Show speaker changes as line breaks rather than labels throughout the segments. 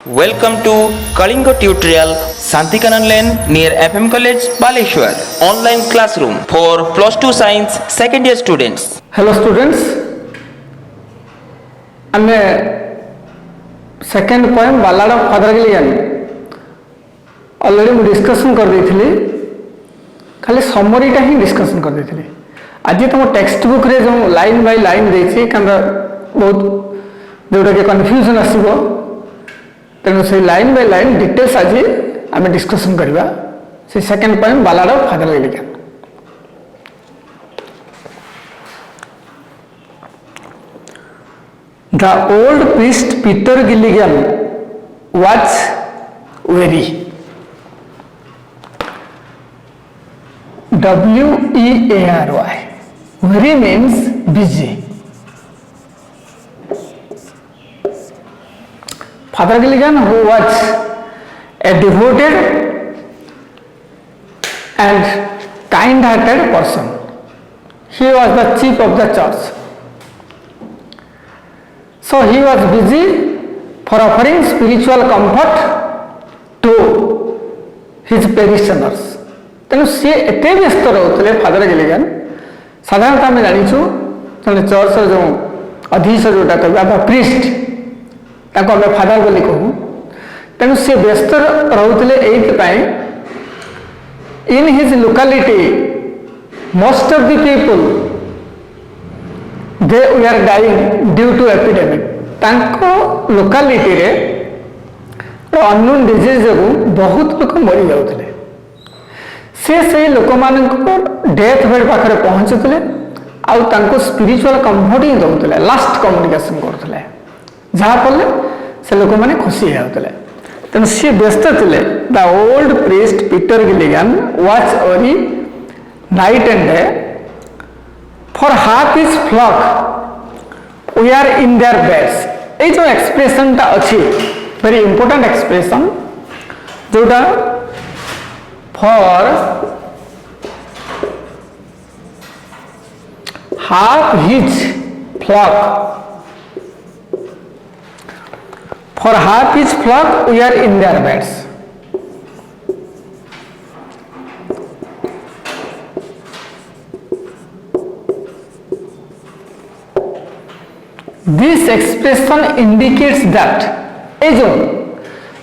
Welcome to Kalinga Tutorial Santikanan Lane near FM College Baleshwar. Online classroom for plus 2 science second year students.
Hello students, आमे second poem बालाड of father Gillian already मु discussion कर देथिली, खाली summary टा ही discussion कर देथिली। आज तुम text book रे जो लाइन बाय लाइन देछि कांदा बहुत जोटा के कंफ्यूजन आसीबो, तेणु से लाइन बाय लाइन डिटेल्स आज आम डिस्कसन करवा से second poem बालाड of father Gillian. The old priest Peter Gilligan was weary. W-E-A-R-Y. Weary means busy. Father Gilligan, who was a devoted and kind-hearted person, he was the chief of the church. So he was busy for offering spiritual comfort to his parishioners. तेणु सी एत व्यस्त रोते father Gilligan. साधारणतः आम जाचु जन church जो अधीश जोटा कह प्रिस्ट आम फादर बोली कहूँ। तेणु सी व्यस्त रोते इन his locality most of the people they were dying due to epidemic. तांको लोकालिटी रे अननोन डिजीज जो बहुत लोक मरी जाउतले, से लोक मानक डेथ बेड पाखरे पहुंचुतले आउ तांको स्पिरिचुअल कंफर्ट ही दउतले, लास्ट कम्युनिकेशन करतले, जहा पले से लोक माने खुशी जाउतले। तन से व्यस्त थिले। The old priest Peter Gilligan was very night and day for half his flock we are in their beds. ये जो एक्सप्रेशन टा अच्छी वेरी इंपोर्टेंट एक्सप्रेशन जोटा for half his flock we are in their beds. This expression indicates that ये जो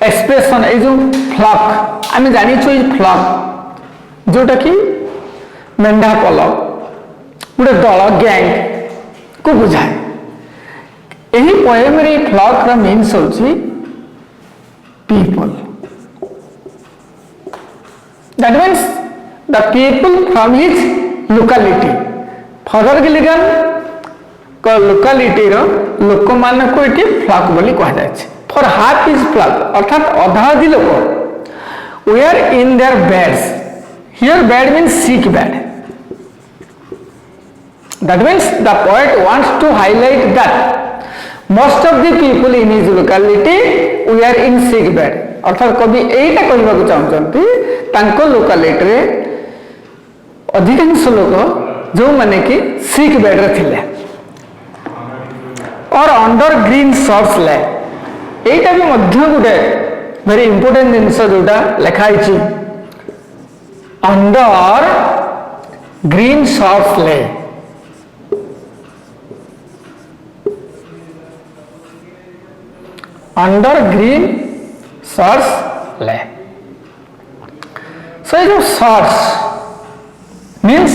expression ये जो flock आम जानी ये flock जोटा कि मेंढा पल गोटे दल गैंग को बुझाए। यही पोएम रे फ्लॉक रा मीन्स होची people. That means the people from his locality. Father Gilligan locality लोक मान को ये फ्लॉक बोली कह जाए। फॉर हाफ इज फ्लॉक अर्थात अधाधी लोक we are in their beds. Here bed means sick bed. That means the poet wants to highlight that most of the people in his locality we are in sick bed. अर्थात कवि एटा कहबा को चाहछंती तांको locality रे अधिकांश लोक जो माने कि सिक बेड रे थिले और अंडर ग्रीन शॉर्ट्स ले। एटा भी मध्य गोटे वेरी इंपोर्टेंट जिनस जोटा लिखाई अंडर ग्रीन शॉर्ट्स ले। अंडर ग्रीन शॉर्ट्स ले। सो ये जो sods means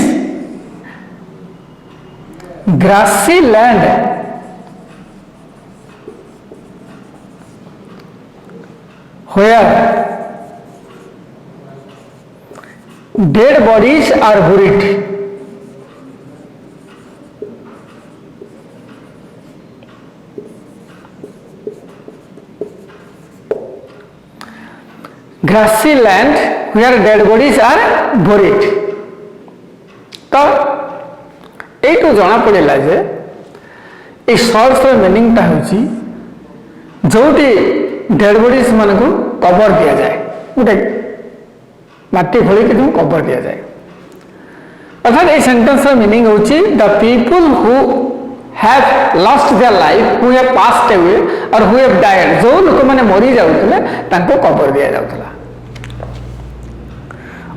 grassy land where dead bodies are buried. Grassy land where dead bodies are buried. तो ये जना पड़ा जे ये शॉर्ट्स मीनिंग टा होची जोटी डेड बॉडीज मान को कवर दिया जाए, गोटे माटी खोल के कवर दिया जाए। अर्थात ये सेंटेंस मीनिंग होची the people who have lost their life, who have passed away or who have died, जो लोक मैंने मरी जाउतले तांको कबर दिया जाउतला.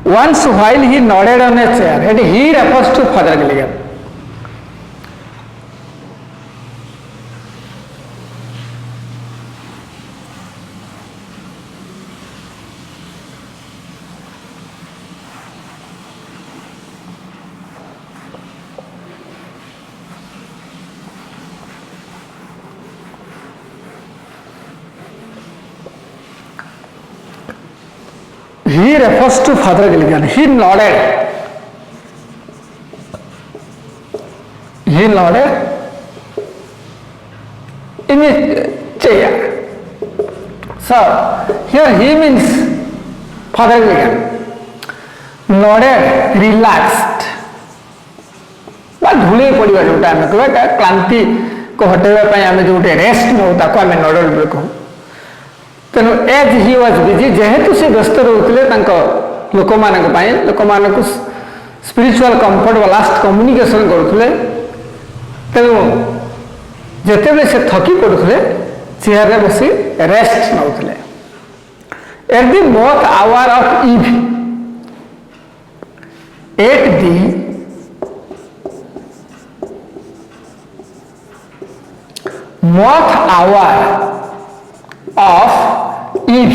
Once while he nodded on a chair, and he refers to Father Gilligan. He refers to Father Gilligan. He nodded. He nodded in a chair. So here he means Father Gilligan nodded, relaxed. बा धूले पड़वा जोटा आम कह क्लांति को हटेवा आम जो rest नौ ताको आम नडल बोले कहूँ. तेणु एज ही वाज बिजी जेहेतु से व्यस्त रोते लोक मान स्पिरिचुअल कंफर्ट व लास्ट कम्युनिकेशन करुले. तेणु जिते से थकी पड़ुले चेयर बसी रेस्ट नौले. At the moth hour of eve, at the moth hour of eve,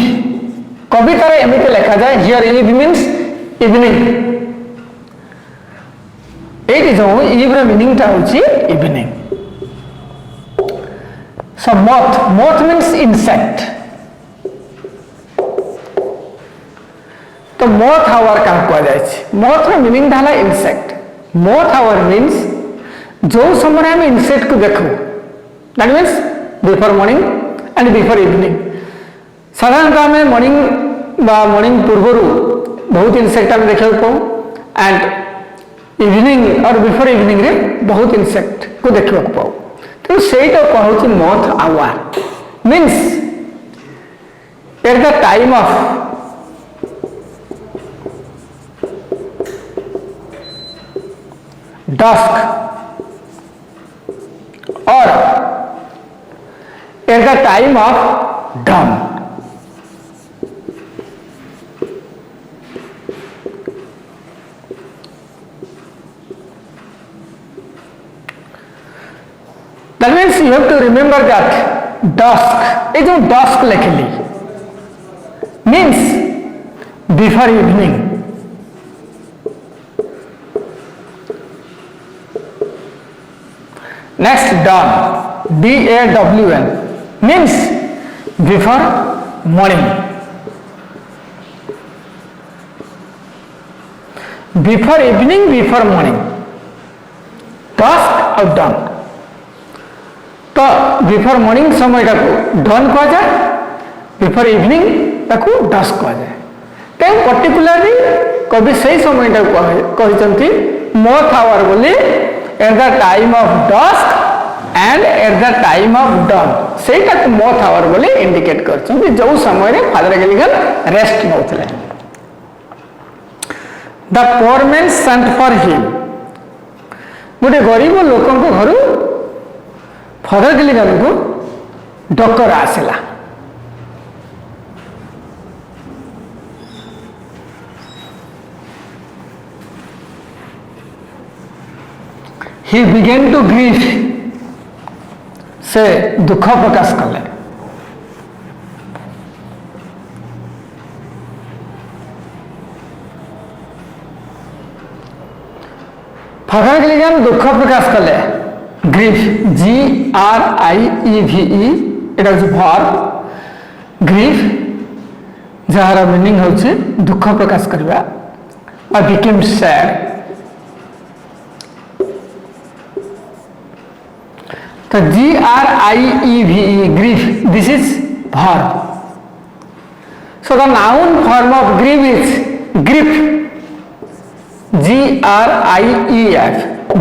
कवितार एमती लिखा जाए हियर इव मीन्स इवनिंग. ये जो इव्र मीनिंग हूँ इवनिंग. सो मोथ, मोथ मीन्स इनसेक्ट. तो मोथ आवर क्या कहुए, मोथ मीनिंग है इनसेक्ट. मोथ आवर मीन्स जो समय आम इनसेक्ट को देखू, that means before morning and before evening. साधारणतः आम मॉर्निंग पूर्वर बहुत इनसेक्ट आम देखा पाऊँ एंड इवनिंग और बिफोर इवनिंग रे बहुत इनसेक्ट को देखा पाऊँ. तो सहीटा कहूँ moth hour means eight the time of dusk or at the time of dawn. That means you have to remember that dusk, ये जो dusk लिखली means before evening. Next dawn, D-A-W-N means before morning. Before evening, before morning. Dusk और dawn. तो before morning समय done कह जाए, before evening ताको dusk कह जाए. तेणु पर्टिकुलाली कवि से समय कहते मोथ आवर बोली at the time of dusk and at the time of dawn. से मोथ आवर बोली इंडिकेट कर जो समय फादर गैलिगन रेस्ट नौले. The poor man sent for him, गोटे गरीब लोक घर फादर गैलिगन को डकर आसला. He began to grieve, से दुख प्रकाश कले. फादर गैलिगन दुख प्रकाश कले. Grief, G-R-I-E-V-E, it is verb. Grief jar meaning होचे दुख प्रकाश करवा. और बिकेम सैड. तो G-R-I-E-V-E, grief, this is verb. So the noun form of grief is grief, G-R-I-E-F,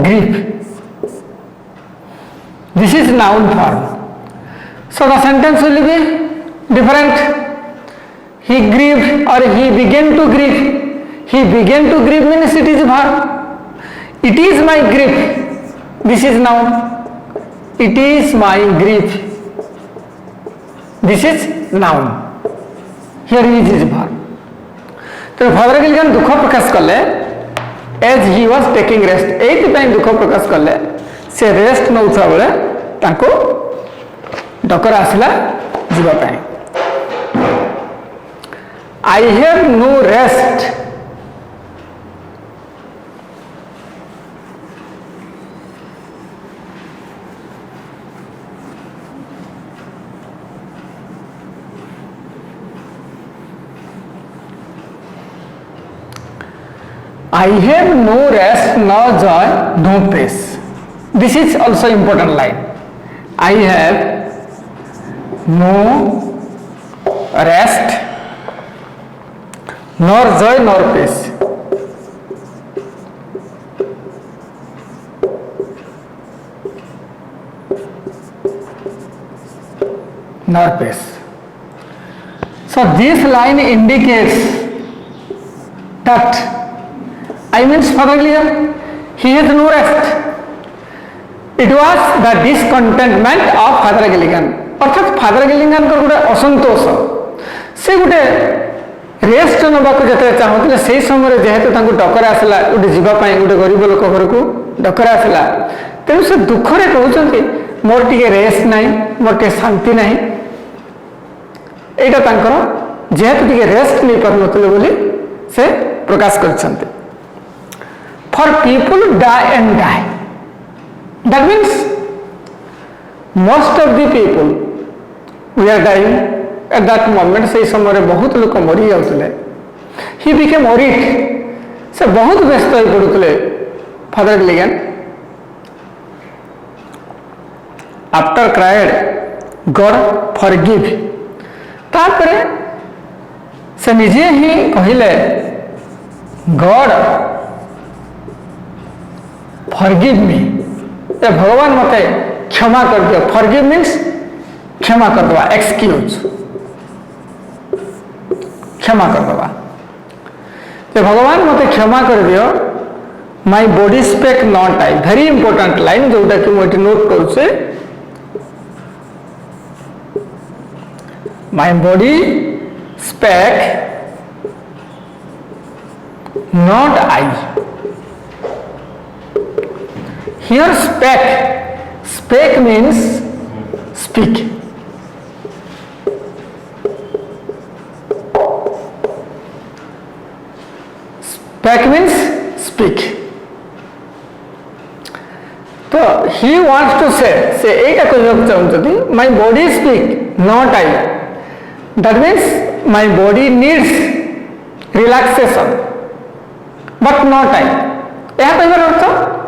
grief. This is noun form. So the sentence will be different. He grieved or he began to grieve. He began to grieve means it is verb. It is my grief. This is noun. It is my grief. This is noun. Here is his verb. तो father Gilligan दुख प्रकाश कले as he was taking rest एइथिपाई दुख प्रकाश कले से rest नौथा बेले ताको डकर आसिला जीवा पाए I have no rest I have no rest, no joy, no peace. This is also important line. I have no rest, nor joy, nor peace. Nor peace. So this line indicates that I means Father Gilligan, he has no rest. It was the discontentment of Father Gilligan. अर्थात father Gilligan को गोटे असंतोष से गोटे rest नवाक जो चाहूले से समय जेहेतु डकर आसला गोटे जावाई गोटे गरीब लोक घर को डकर आसला तेणु से दुखरे कहते मोर टे रेस्ट ना मोर टे शांति ना यहाँ जेहेतु टे रेस्ट नहीं पार नी से प्रकाश कर For people die and die. That means most of the people we are dying at that moment. से समय बहुत लोग मरी जाते he became worried से बहुत व्यस्त हो पड़ुले father Gilligan after cried God forgive तापरे से निजे ही कहले God फॉरगिव मी भगवान मते क्षमा कर दियो फॉरगिव मीन्स क्षमा कर दवा एक्सक्यूज क्षमा कर दवा तो भगवान मते क्षमा कर दियो my body spec not I very important line जोटा कि मुझे नोट करूचे my body spec not I Here spec means speak. Spec means speak. तो he wants to say Etah कहବାକୁ चाहूँଛନ୍ତି my body speak not I. That means my body needs relaxation but not I. ଏହା କହିବାର अर्थ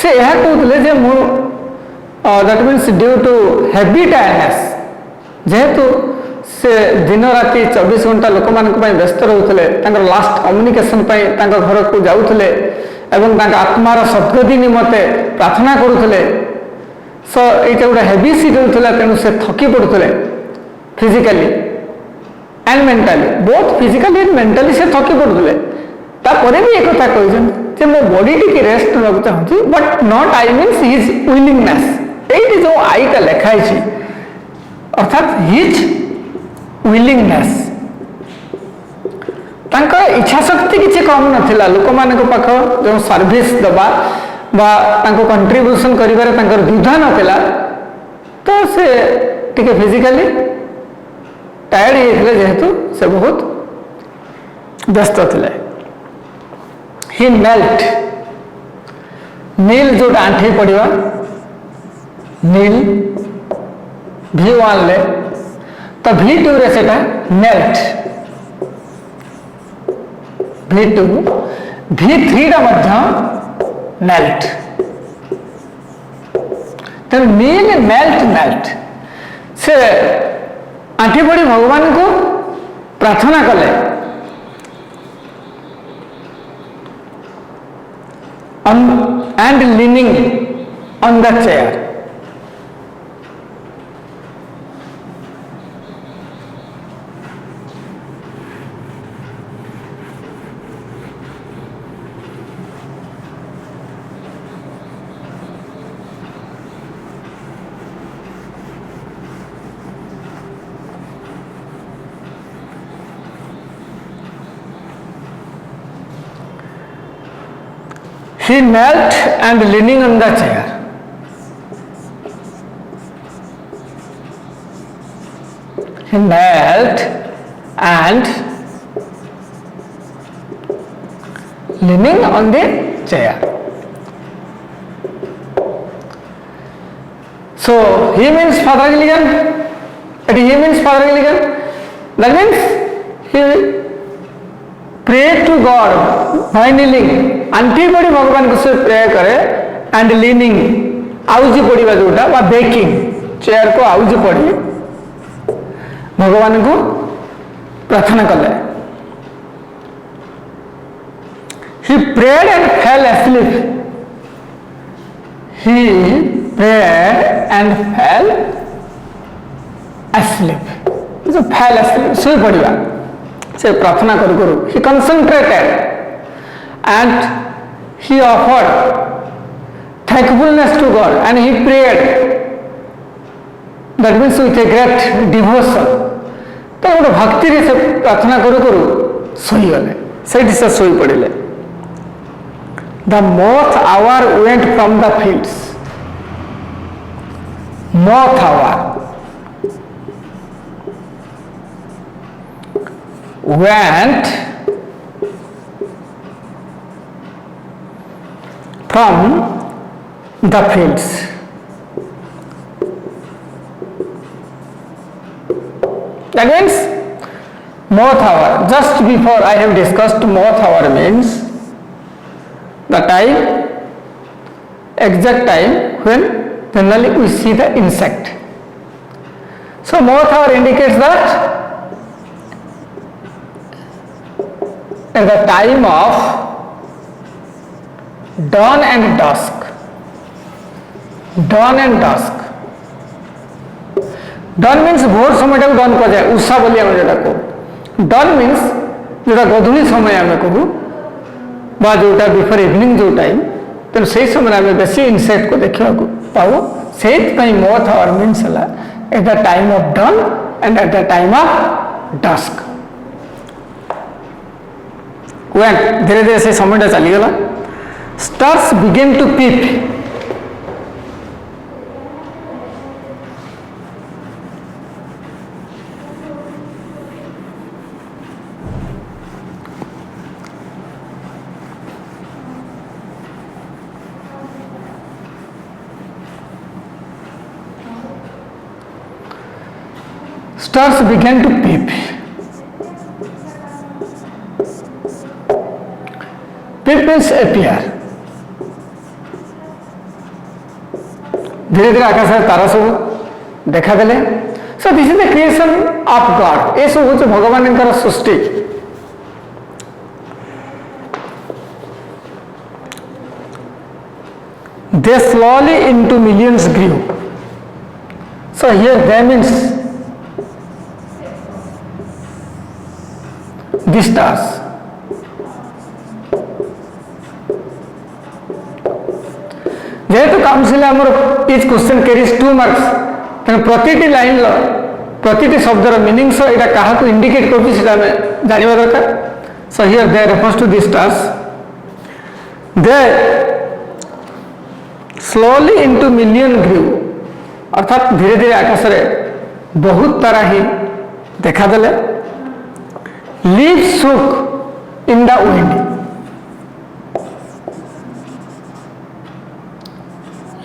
से यह कहते जे मु that means due to heavy tiredness जेहेतु से दिन राति 24 घंटा लोक मान व्यस्त रोते लास्ट कम्युनिकेशन घर को जाऊले एवं आत्मार सद्गति निमते प्रार्थना करुले सो ये गोटे हेवी सीट तेणु से थकी पड़ुले physically and mentally both physically and mentally से थकी पड़ुले तापर भी एक कथा कहते मो बॉडी टी रेस्ट ना चाहूँगी but not I means his willingness ये जो आईटा लिखाई अर्थात हिज विलिंगनेस इच्छा शक्ति किसी कम नाला लोक मान पाख जो सर्विस दबा कंट्रीब्यूशन कर द्विधा नाला तो से टिके फिजिकाली टायर्ड होते जेहेतु से बहुत व्यस्त थे ही मेल्ट नील जो आंठी पड़ा नील V1 ले तो V2 रे सेटा मेल्ट V2 V3 रा मध्य मेल्ट तो नील मेल्ट से आंठी पड़ी भगवान को प्रार्थना कले and leaning on the chair He knelt and leaning on the chair. He knelt and leaning on the chair. So he means Father Gilligan. He means Father Gilligan. That means he prayed to God by kneeling. Antibody भगवान को से pray करे and leaning आउजी पड़ीबा जोटा बा baking chair को आउजी पड़ी भगवान को प्रार्थना कले. He prayed and fell asleep. He prayed and fell asleep. जो fell asleep सोई पड़िबा से प्रार्थना करू करू. He concentrated and he offered thankfulness to God and he prayed. That means with a great devotion. तो गोटे भक्ति से प्रार्थना करू करू सोई गले से सोई पड़े. The moth hour went from the fields. Moth hour went from the fields. That means moth hour. Just before I have discussed moth hour means the time, exact time when generally we see the insect. So moth hour indicates that at the time of dawn and dusk. Dawn and dusk. Dawn means भोर समय को dawn कह जाए उषा बोली आम जोटा कहू. Dawn means जोटा गधुली समय आम कहू बा जोटा बिफोर इवनिंग जो टाइम तेणु से समय आम बेस इनसेक्ट को देखा पाऊ से मोथ आवर मीन्स है at the time of dawn and at the time of dusk. When धीरे धीरे से समय चलीगला stars begin to peep. Stars began to peep. Peep means appear. धीरे धीरे आकाश में तारा सब देखा देले. So this is the creation of God. ये सब होचे भगवान का सृष्टि. They slowly into millions grew. So here they means the stars. जेहेतु काउंसिल आमर इच क्वेश्चन कैरीज 2 मार्क्स तेणु प्रति लाइन प्रति शब्दर मीनिंग यहाँ क्या इंडिकेट कर जानवा दरकार. So here they refers to the stars. They slowly into million grew अर्थात धीरे धीरे आकाश में बहुत तारा ही देखा देले. Leaves shook in the wind.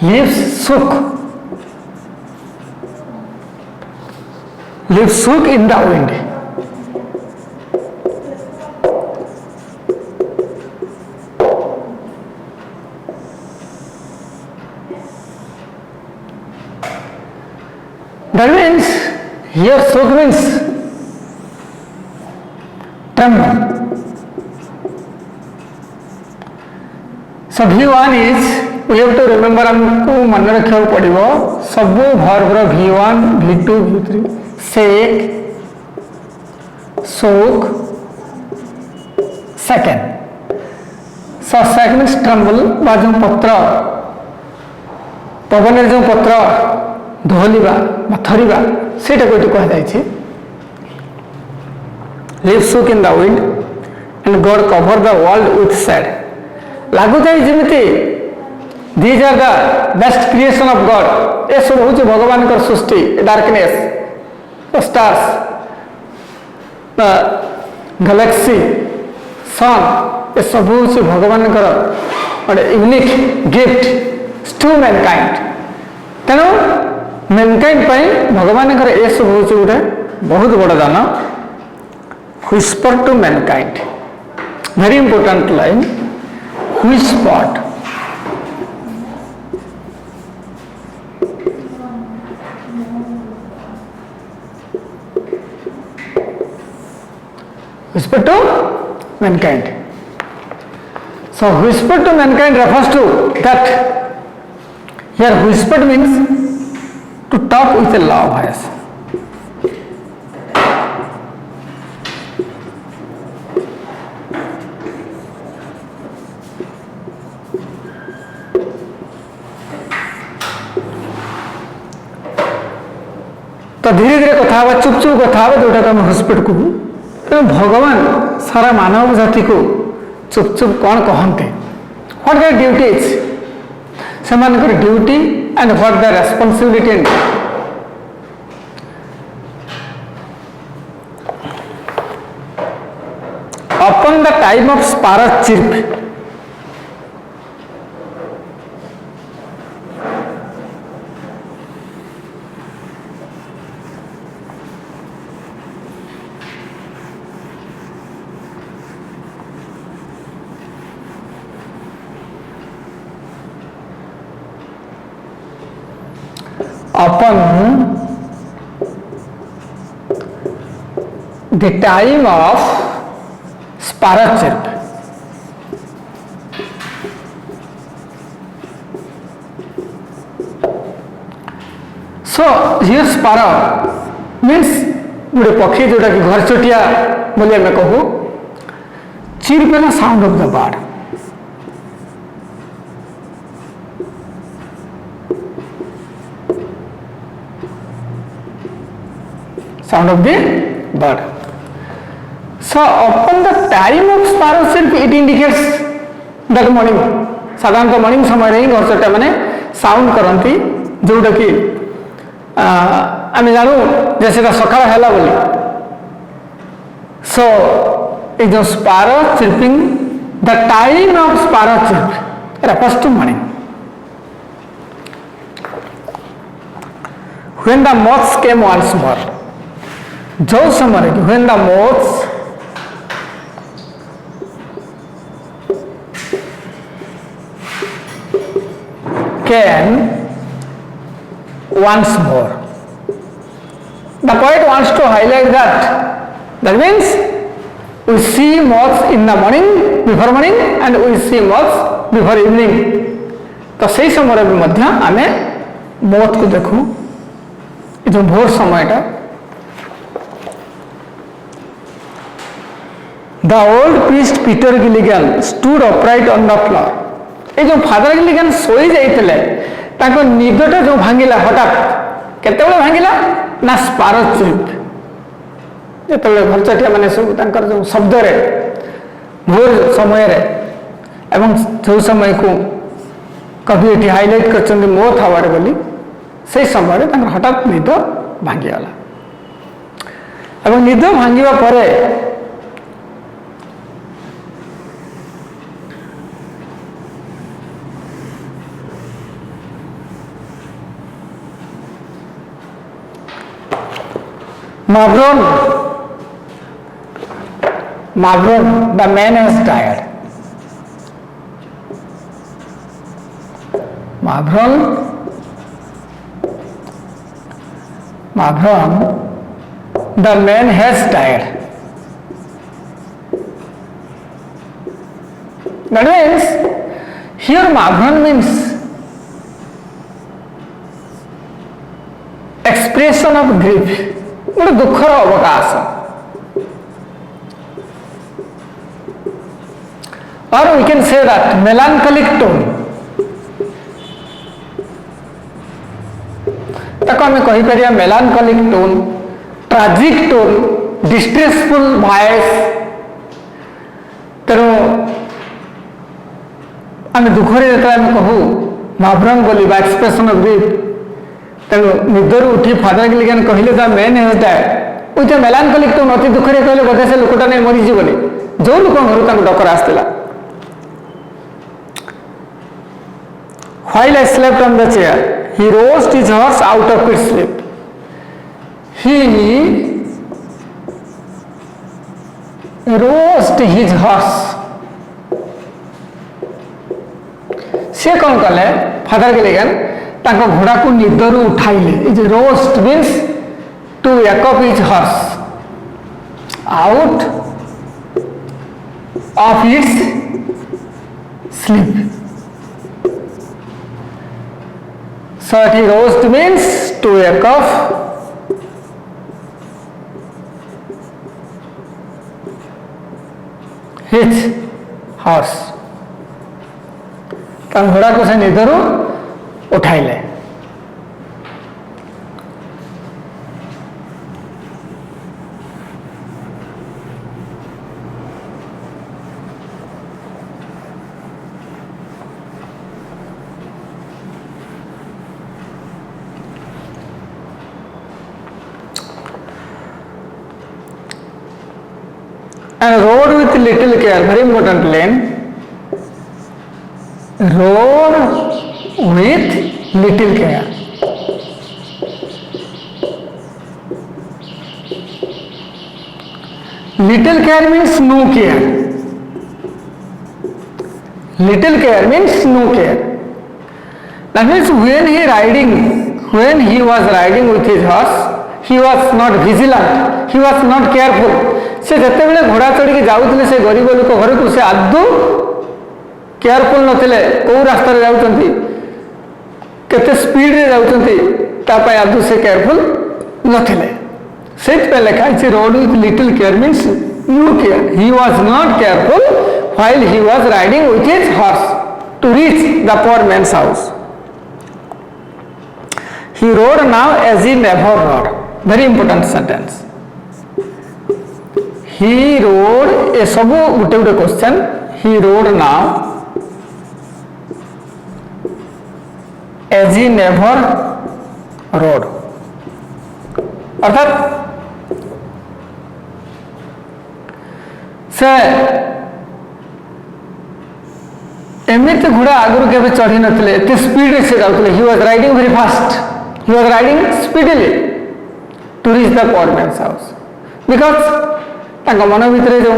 Leaves shook. Leaves shook in the wind. That means here shook means tremble. So V1 is we have to remember हमको मन रखा पड़ो सब भर्बर V1, V2, V3 shake, shook, second. So second means tremble बा जो पत्र पवन जो पत्र धोलिबा बा थरिबा सेटा कोइटी कह जाय छी. Leaves shook in the wind and God covered the world with shade. लगुच जमी these are the best creation of God ये सब हूँ भगवान का सृष्टि डार्कनेस स्टार्स गैलेक्सी सन ये सब हूँ भगवान गोटे यूनिक गिफ्ट टू मैनकाइंड तेणु मैनकाइंड भगवान ये सब हूँ गोटे बहुत बड़ दान whisper to mankind very important line whispered whisper to mankind. So whisper to mankind refers to that here whispered means to talk with a low voice. तो धीरे धीरे कथा चुप चुप कथा जोटा तुम व्हिस्पर्ड को तो भगवान सारा मानव जाति को चुप चुप कौन कहते व्हाट देयर ड्यूटीज से duty and what the responsibility upon the time of sparrow chirp upon the time of sparrow chirp. So here sparrow means गोटे पक्षी जोटा कि घर चटिया बोली आम कहू चिर्प है sound of the bird sound of the bird. So upon the time of sparrow chirp it indicates that morning साधारणतः मॉर्निंग समय ही घर चटिया मैंने साउंड करती जोटा कि आम जानू जैसे सकाळ है बोली सो ये जो sparrow chirping the time of sparrow chirp refers to morning when the moths came once more जो समय when the moths came once more the poet wants to highlight that means we see moths in the morning before morning and we see moths before evening तो सही समय भी मध्य आमे moth को देखू जो भोर समयटा The old priest Peter Gilligan stood upright on the floor. ये जो फादर गिलिगन सोई जाइतिले ताको निदटा जो भांगिला हठात केतेबेले भांगिला ना स्पारो चिर्प जेतेबेले घर चटिया माने सब तांकर जो शब्द रे भोर समय रे एवं जो समय को कभी एटी हाइलाइट करछन मोथ आवर बोली से समय रे तांकर हठात निद भांगिला एवं निद भांगिबा परे Mavron, the man has died. Mavron, the man has died. That means, here Mavron means expression of grief. गोटे दुखर अवकाश और we can say that melancholic tone ताको आम कहि परिया melancholic tone tragic tone distressful voice तेणु आम दुखरे जो आम कहूँ भाव्रंग बोली एक्सप्रेशन ऑफ ग्रीफ तेणु निदर उठी फादर गिलिगन कहले the main is that with a melancholic tone अति दुखरे कहले बोधे से लोकटा नहीं मरीजी बोली जो लोक घर डकर आसला while I slept on the chair he roused his horse out of its sleep he roused his horse से कौन कले फादर गिलिगन तांको घोड़ा को निदरू उठाइले is roused means to wake up his horse out of its sleep. So he roast means to wake up his horse. घोड़ा को से निदरू उठाइले and rode with little care, very important line, rode with little care. Little care means no care. Little care means no care. That means when he was riding with his horse, he was not vigilant, he was not careful. से जिते बड़े घोड़ा चढ़ी जाऊे से गरीब लोक घर को से आदौ केयरफुल नथिले कौ रास्ता जाऊँगी केते स्पीड रे जाऊँगी आदौ से केयरफुल नथिले से लिखा rode with little care means no care he was not careful while he was riding with his horse to reach the poor man's house he rode now as he never rode very important sentence he rode ए सब गोटे गोटे question he rode now as he never rode अर्थात से एमती घोड़ा आगुरी केबे चढ़ी नथिले एते स्पीड से जाउतले he was riding very fast he was riding speedily to reach the poor man's house because मन भितर जो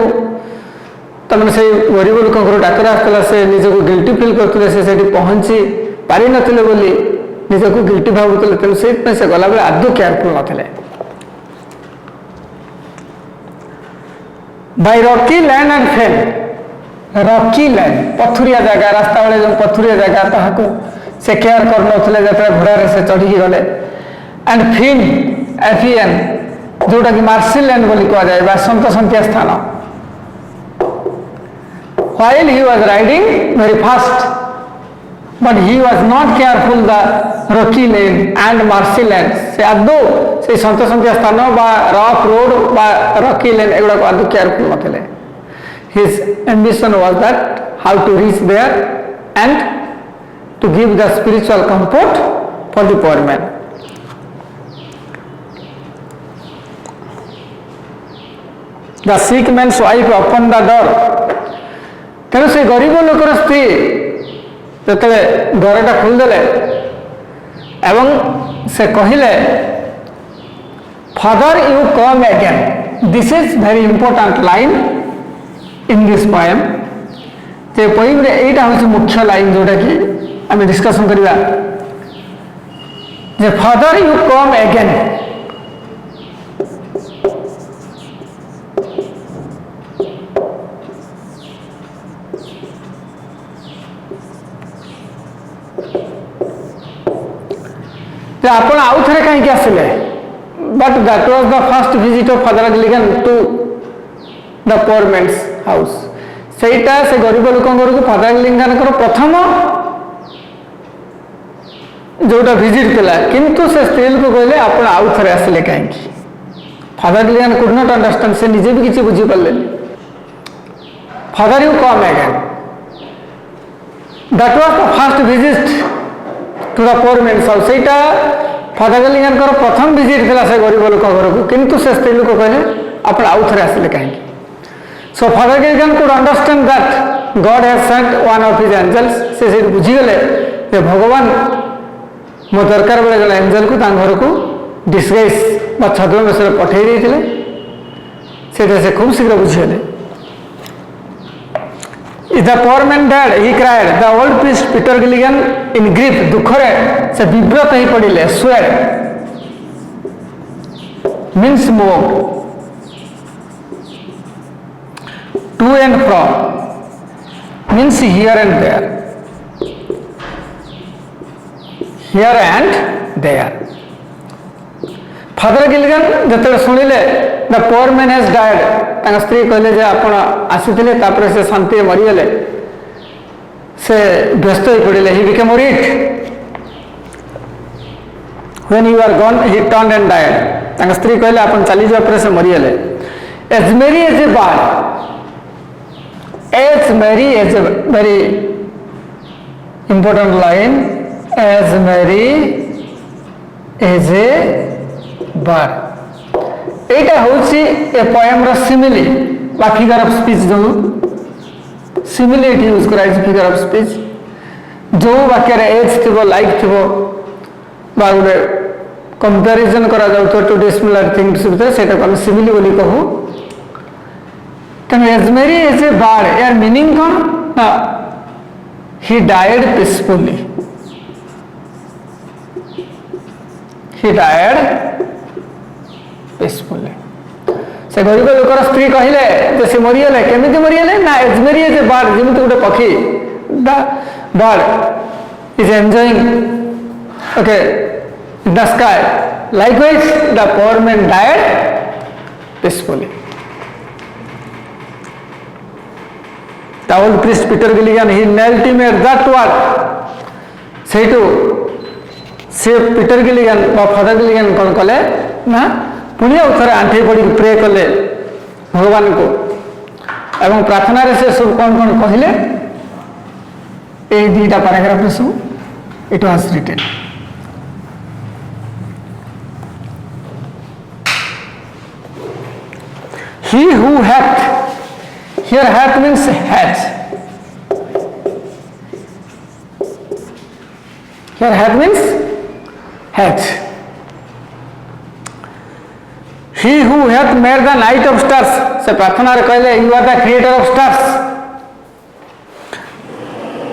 तमें से गरीब लोक डाकर आसला से निजक गिल्टी फिल करते से पहुंची पारि नथिले बोली निजक गिल्टी भावुले तेणु से गला बेले आदौ केयरफुल नथिले by rocky land and fen rocky land पथुरिया जगह रास्ता बेले जो पथुरिया जगह ताहाको से केयर कर नथिले जतरा घोड़ा रे से चढ़ी गले एंड फिन एफिएन जोटा कि मार्शिल लैंड बोली कह जाए सन्तसंतिया स्थान while he was riding very fast but he was not careful the rocky lane and marshy land से आदौ से सन्तसंतिया स्थान बा रफ रोड बा रॉकी लैंड एगुड़ा को आदौ careful नथिले his ambition was that how to reach there and to give the spiritual comfort for the poor man. The sick man's wife opened the door. तेणु से गरीब लोकर स्त्री जो द्वारटा खोलदेले एवं से कहले father you come again this is very important line in this poem J poem रे एटा होछि मुख्य लाइन जोटा कि आम डिस्कशन करबा जे फादर यू कम अगेन आपण आउ थे कहीं आसिले but that was the first visit of father Gilligan to the poor man's house सेटा से गरीब लोक घर को फादर गिलिगन प्रथम जोटा विजिट थिला किंतु से स्त्री लोक कहले आपण आउ थे आसिले कहीं father Gilligan could not understand से निजे भी किसी बुझी पारे father you come again that was the first visit to the poor man's house. ସେଇଟା ଫାଦର ଗିଲିଗାନଙ୍କର ପ୍ରଥମ ଭିଜିଟ୍ ଥିଲା ସେ ଗରିବ ଲୋକ ଘରକୁ, କିନ୍ତୁ ସେ ସ୍ତ୍ରୀ ଲୋକ କହିଲେ ଆପଣ ଆଉ ଥରେ ଆସିଲେ କାହିଁକି? So Father Gilligan could understand that God has sent one of his angels. ସେ ସେଇଠି ବୁଝିଗଲେ ଯେ ଭଗବାନ ମୋ ଦରକାର ବେଳେ ଜଣେ ଏଞ୍ଜେଲକୁ ତାଙ୍କ ଘରକୁ ଡିସଗାଇଜ୍ ବା ଛଦ୍ମ ବେଶରେ ପଠାଇ ଦେଇଥିଲେ। ସେଇଟା ସେ ଖୁବ୍ ଶୀଘ୍ର ବୁଝିଗଲେ। The poor man died, he cried. The old priest Peter Gilligan in grief, ଦୁଃଖରେ ସେ ବିବ୍ରତ ହେଇ ପଡ଼ିଲେ। Swayed means moved, to and from means here and there, here and there. Father Gilligan ଯେତେବେଳେ ଶୁଣିଲେ the poor man has died, ତାଙ୍କ ସ୍ତ୍ରୀ କହିଲେ ଯେ ଆପଣ ଆସିଥିଲେ ତାପରେ ସେ ଶାନ୍ତିରେ ମରିଗଲେ, ସେ ବ୍ୟସ୍ତ ହୋଇ ପଡ଼ିଲେ। he became worried. when you are gone he turned and died, ତାଙ୍କ ସ୍ତ୍ରୀ କହିଲେ ଆପଣ ଚାଲିଯିବା ପରେ ସେ ମରିଗଲେ। as merry as a bird, as merry as a very important line, as merry as a bird. এইটা হচ্ছে এ পোয়েমর সিমিলি বা ফিগার অফ স্পিচ। যে সিমিলি এটি ইউজ করা হয়েছে ফিগার অফ স্পিচ। যে বাক্যের এজ থিব লাইক থিব বা গোটে কম্পারিজন করা যাউথিব টু ডিসমিলার থিংস ভিতরে সেটাকে আমি সিমিলি বলি কহু। তেমন as merry as a bird এর মিনিং কোন না he died peacefully, he died peacefully. ସେ ଗରିବ ଲୋକର ସ୍ତ୍ରୀ କହିଲେ ଯେ ସେ ମରିଗଲେ, କେମିତି ମରିଗଲେ ନା as merry as a bird, ଯେମିତି ଗୋଟେ ପକ୍ଷୀ। The bird is enjoying okay in the sky, likewise the poor man died peacefully. The old priest Peter Gilligan he knelt him at that word. ସେଇଠୁ ସେ ପିଟର ଗିଲିଗାନ ବା father ଗିଲିଗାନ କ'ଣ କଲେ ନା ପୁଣି ଆଉ ଥରେ ଆଣ୍ଠେଇ ପଡ଼ିକି ପ୍ରେ କଲେ ଭଗବାନଙ୍କୁ, ଏବଂ ପ୍ରାର୍ଥନାରେ ସେ ସବୁ କ'ଣ କ'ଣ କହିଲେ ଏଇ ଦୁଇଟା ପାରାଗ୍ରାଫରେ ସବୁ it was written. He who hath, here hath means has, here hath means hath. He who hath made the night of stars, se प्रार्थना रे कहले you are the creator of stars,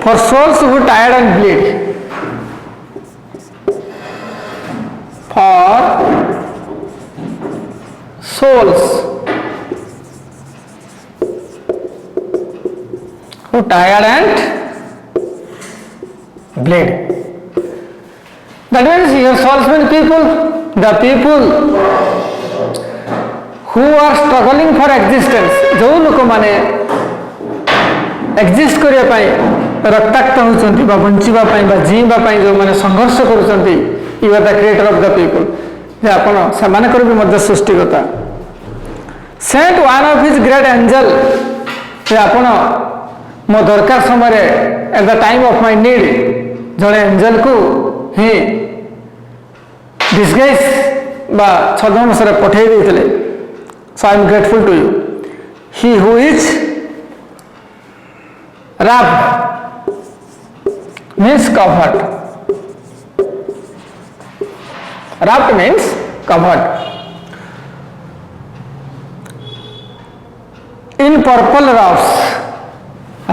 for souls who tired and bleed, for souls who tired and bleed. That means your souls mean people, the people who are struggling for existence, जो लोक माने exist करिया पाई रक्ताक्त होचंती बा बंचिबा पाई बा जीवा पाई जो माने संघर्ष करूचंती, you are the creator of the people, जे आपण समानकर भी मध्य सृष्टिकर्ता। Sent one of his great angel, जे आपण मो दरकार समय at the time of my need जड़े एंजल को ही डिसगाइज बा छद्मवेशरे पठाई देइथिले। So I am grateful to you. He who is wrapped means covered. Wrapped means covered. In purple robes.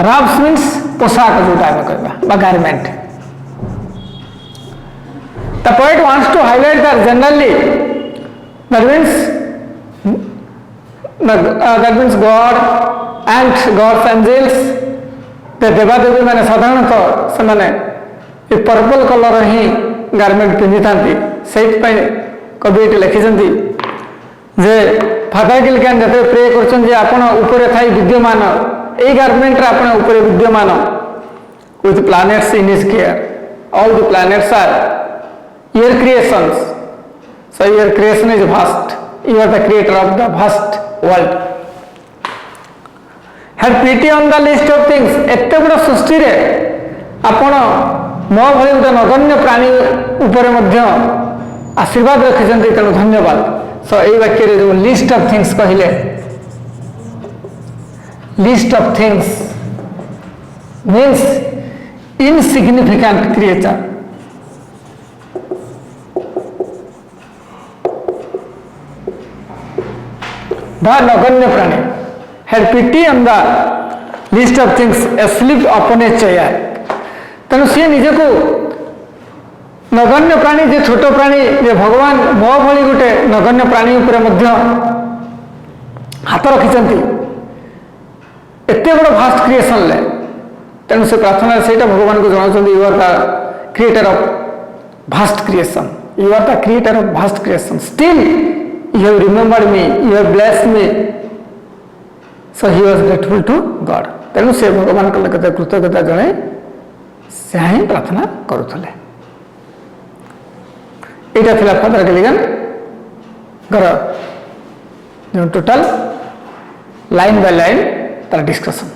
Robes means पोशाक जोटा आम कह garment. The poet wants to highlight that generally that means God and God's angels, the देवादेवी मैंने साधारणतः से मैंने purple colour ही garment पिंधि था। से कवि ये लिखिं जे फादर गिलगान जो प्रे कर थाई विद्यमान यही गारमेंट ऊपर विद्यमान with planets in his care. All the planets are your creations. So your creation is vast. You are the creator of the vast world. Had pity on the list of things. एत्ते बड़ा सृष्टि रे ଆପଣ ମୋ ଭଳି ଗୋଟେ ନଗଣ୍ୟ ପ୍ରାଣୀ ଉପରେ ମଧ୍ୟ ଆଶୀର୍ବାଦ ରଖିଛନ୍ତି, ତେଣୁ ଧନ୍ୟବାଦ। ସୋ ଏଇ ବାକ୍ୟରେ ଯେଉଁ ଲିଷ୍ଟ ଅଫ୍ ଥିଙ୍ଗସ୍ କହିଲେ, ଲିଷ୍ଟ ଅଫ୍ ଥିଙ୍ଗସ୍ ମିନ୍ସ ଇନସିଗ୍ନିଫିକାଣ୍ଟ କ୍ରିଏଚର। ବା ନଗଣ୍ୟ ପ୍ରାଣୀ had pity on the list of things asleep upon a chair। ତେଣୁ ସିଏ ନିଜକୁ ନଗଣ୍ୟ ପ୍ରାଣୀ, ଯେ ଛୋଟ ପ୍ରାଣୀ, ଯେ ଭଗବାନ ମୋ ଭଳି ଗୋଟେ ନଗଣ୍ୟ ପ୍ରାଣୀ ଉପରେ ମଧ୍ୟ ହାତ ରଖିଛନ୍ତି ଏତେ ବଡ଼ ଭାଷ୍ଟ କ୍ରିଏସନରେ। ତେଣୁ ସେ ପ୍ରାର୍ଥନାରେ ସେଇଟା ଭଗବାନଙ୍କୁ ଜଣାଉଛନ୍ତି, you are the creator of vast creation, you are the creator of vast creation, still you have remembered me, you have blessed me. So he was grateful to God. ତେଣୁ ସେ ଭଗବାନଙ୍କ କେତେ କୃତଜ୍ଞତା ଜଣାଇ ସେ ହିଁ ପ୍ରାର୍ଥନା କରୁଥିଲେ। এইটা ଥିଲା ଫାଦର ଗିଲିଗାନଙ୍କର ଯେଉଁ ଟୋଟାଲ ଲାଇନ୍ ବାଇ ଲାଇନ୍ ତାର ଡିସ୍କସନ୍।